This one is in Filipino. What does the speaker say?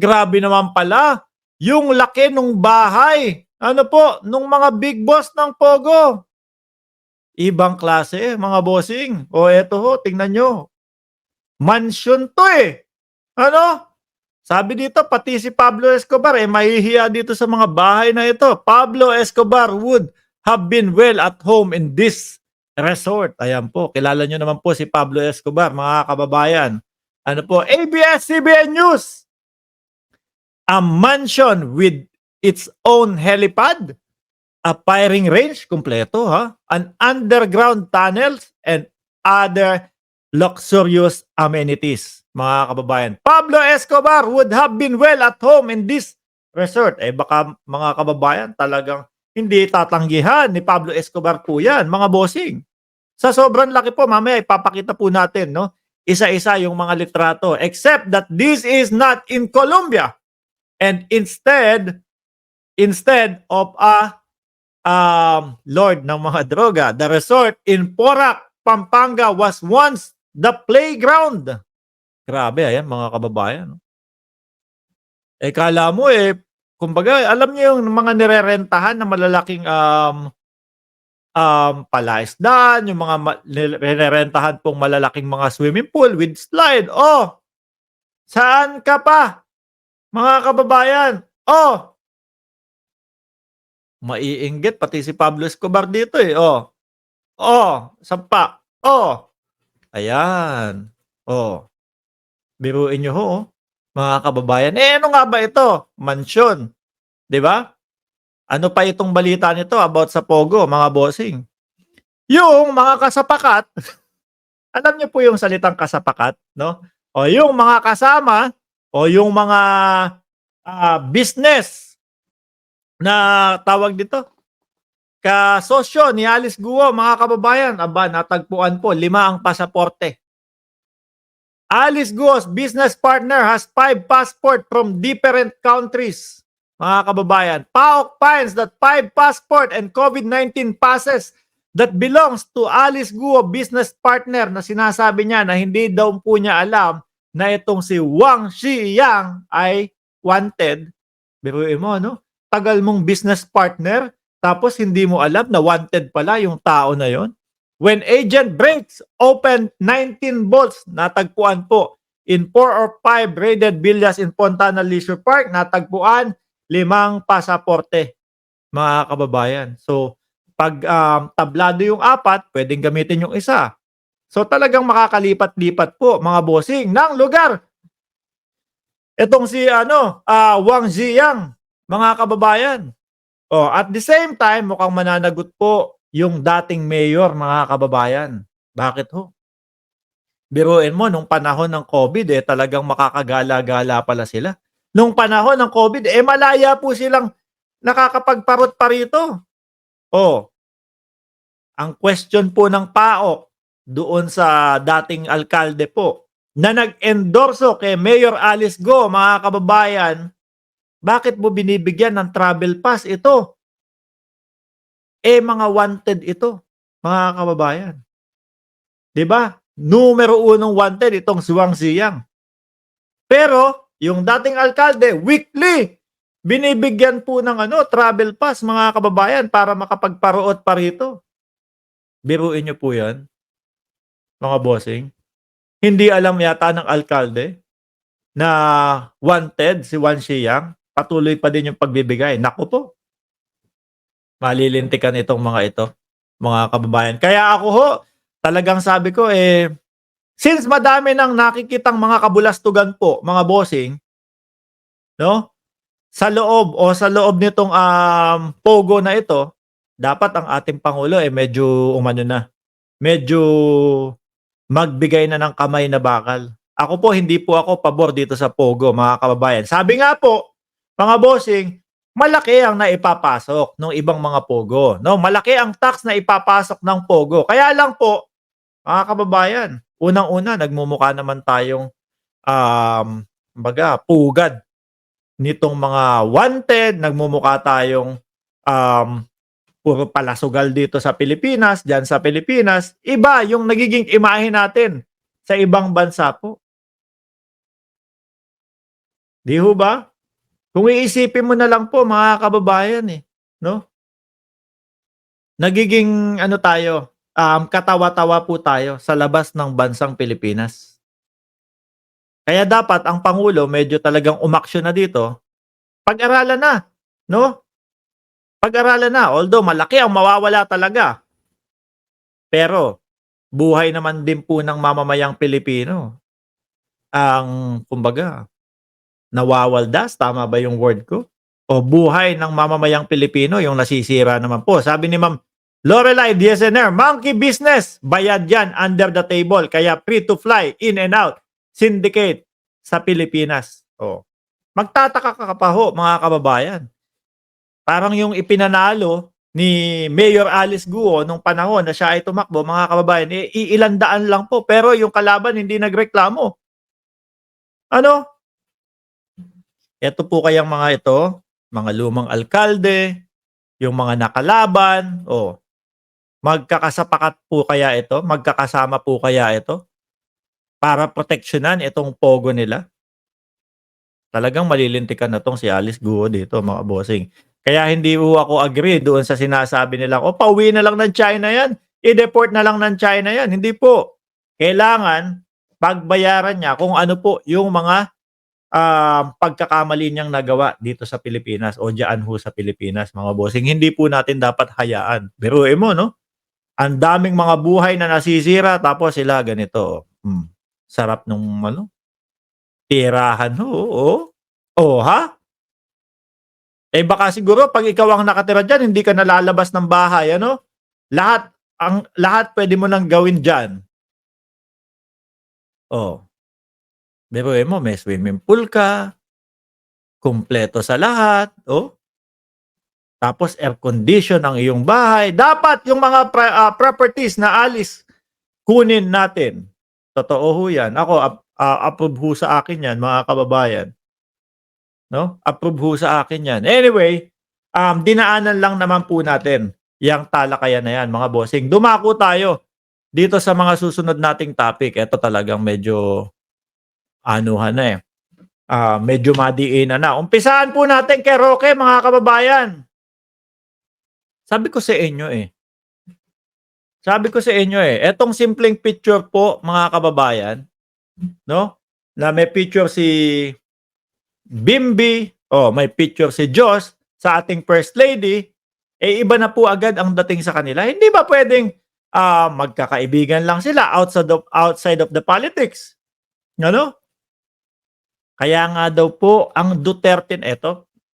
Grabe naman pala, yung laki nung bahay, ano po, nung mga big boss ng Pogo. Ibang klase mga bossing. O eto ho, tingnan niyo, mansion 'to, eh. Ano, sabi dito pati si Pablo Escobar, eh, mahihiya dito sa mga bahay na ito. Pablo Escobar would have been well at home in this resort. Ayan po, kilala niyo naman po si Pablo Escobar, mga kababayan. Ano po, ABS-CBN News, a mansion with its own helipad, a firing range, kumpleto ha, an underground tunnels, and other luxurious amenities. Mga kababayan, Pablo Escobar would have been well at home in this resort. Eh baka mga kababayan talagang hindi tatanggihan ni Pablo Escobar po yan, mga bossing. Sa sobrang laki po, mamaya ipapakita po natin, no? Isa-isa yung mga litrato. Except that this is not in Colombia. And instead of a lord ng mga droga, the resort in Porac, Pampanga was once the playground. Grabe, ayan mga kababayan. No? Eh kala mo eh, kumbaga, alam niyo yung mga nirerentahan na malalaking palaisdaan, yung mga nirerentahan pong malalaking mga swimming pool with slide. Oh, saan ka pa, mga kababayan? Oh, maiinggit pati si Pablo Escobar dito eh. Oh, oh, sampa. Oh, ayan. Oh, biruin niyo ho, oh, mga kababayan. Eh ano nga ba ito? Mansyon, 'di ba? Ano pa itong balita nito about sa Pogo, mga bossing? Yung mga kasapakat, alam niyo po yung salitang kasapakat, no? O yung mga kasama o yung mga business na tawag dito, kasosyo ni Alice Guo, mga kababayan, aba, natagpuan po, 5 ang pasaporte. Alice Guo's business partner has 5 passport from different countries. Mga kababayan, PAOK finds that 5 passport and COVID-19 passes that belongs to Alice Guo business partner, na sinasabi niya na hindi daw po niya alam na itong si Wang Xiyang ay wanted. Biruin mo, no? Tagal mong business partner, tapos hindi mo alam na wanted pala yung tao na yon. When agent breaks open 19 vaults, natagpuan po in 4 or 5 raided villas in Fontana Leisure Park, natagpuan 5 pasaporte, mga kababayan. So, pag tablado yung 4, pwedeng gamitin yung isa. So, talagang makakalipat-lipat po, mga bossing, ng lugar. Itong si Wang Ziyang, mga kababayan. Oh, at the same time, mukhang mananagot po yung dating mayor, mga kababayan. Bakit ho? Biruin mo, nung panahon ng COVID, eh, talagang makakagala-gala pala sila. Nung panahon ng COVID, eh, malaya po silang nakakapagparot pa rito. Oh, ang question po ng PAOK doon sa dating alkalde po na nag-endorso kay Mayor Alice Go, mga kababayan, bakit mo binibigyan ng travel pass ito? Eh, mga wanted ito, mga kababayan. 'Di ba? Numero 1 wanted itong si Wang Ziyang. Pero yung dating alkalde, weekly binibigyan po ng travel pass, mga kababayan, para makapagparoot pa rito. Biruin niyo po 'yan, mga bossing. Hindi alam yata ng alkalde na wanted si Wang Ziyang, patuloy pa din yung pagbibigay. Naku po, malilintikan itong mga ito, mga kababayan. Kaya ako ho, talagang sabi ko, eh, since madami nang nakikitang mga kabulastugan po, mga bossing, no? Sa loob nitong Pogo na ito, dapat ang ating pangulo eh medyo umano na, medyo magbigay na ng kamay na bakal. Ako po, hindi po ako pabor dito sa Pogo, mga kababayan. Sabi nga po, mga bossing, malaki ang naipapasok ng ibang mga Pogo, no? Malaki ang tax na ipapasok ng Pogo. Kaya lang po, mga kababayan, unang-una, nagmumukha naman tayong pugad nitong mga wanted, nagmumukha tayong um, puro palasugal dito sa Pilipinas, diyan sa Pilipinas. Iba yung nagiging imahe natin sa ibang bansa po. 'Di ho ba? Kung iisipin mo na lang po mga kababayan, eh, 'no, nagiging ano tayo, katawa-tawa po tayo sa labas ng bansang Pilipinas. Kaya dapat ang pangulo medyo talagang umaksyon na dito, pag-aralan na, 'no? Pag-aralan na, although malaki ang mawawala talaga, pero buhay naman din po ng mamamayang Pilipino ang kumbaga nawawaldas, tama ba yung word ko? O buhay ng mamamayang Pilipino yung nasisira naman po. Sabi ni Ma'am Lorelai DSNR, monkey business, bayad yan under the table, kaya free to fly, in and out, syndicate sa Pilipinas. Oh. Magtataka ka pa ho, mga kababayan. Parang yung ipinanalo ni Mayor Alice Guo nung panahon na siya ay tumakbo, mga kababayan, eh, iilan daan lang po, pero yung kalaban hindi nagreklamo. Ano? Eto po kayang mga ito, mga lumang alkalde, yung mga nakalaban, magkakasapakat po kaya ito? Magkakasama po kaya ito? Para proteksyonan itong pogo nila? Talagang malilintikan na 'tong si Alice Guo dito, mga bossing. Kaya hindi ho ako agree doon sa sinasabi nila, "O pauwi na lang ng China 'yan, i-deport na lang ng China 'yan." Hindi po. Kailangan pagbayaran niya kung ano po yung mga, pagkakamali niyang nagawa dito sa Pilipinas o diyaan ho sa Pilipinas, mga bossing. Hindi po natin dapat hayaan. Biruin mo 'no, ang daming mga buhay na nasisira tapos sila ganito, sarap nung ano, tirahan ho, oh. Oh, ha? Eh, baka siguro 'pag ikaw ang nakatira diyan hindi ka na lalabas ng bahay ano? Lahat lahat puwede mo ng gawin diyan. Oh, biruin mo may swimming pool ka, kumpleto sa lahat, oh, tapos air condition ang iyong bahay. Dapat yung mga properties na alis kunin natin. Totoo ho 'yan. Ako approve ho sa akin 'yan, mga kababayan, 'no? Approve ho sa akin 'yan. Anyway, dinaanan lang naman po natin yang talakayan na 'yan, mga bossing. Dumako tayo dito sa mga susunod nating topic. Eto talagang medyo anuhan na, medyo madiinan na. Umpisahan po natin kay Roque, mga kababayan. Sabi ko sa inyo, etong simpleng picture po, mga kababayan, 'no, na may picture si Bimby, may picture si Josh sa ating First Lady, iba na po agad ang dating sa kanila. Hindi ba puwedeng, magkakaibigan lang sila outside of the politics, ano? Kaya nga daw po ang Duterte eto,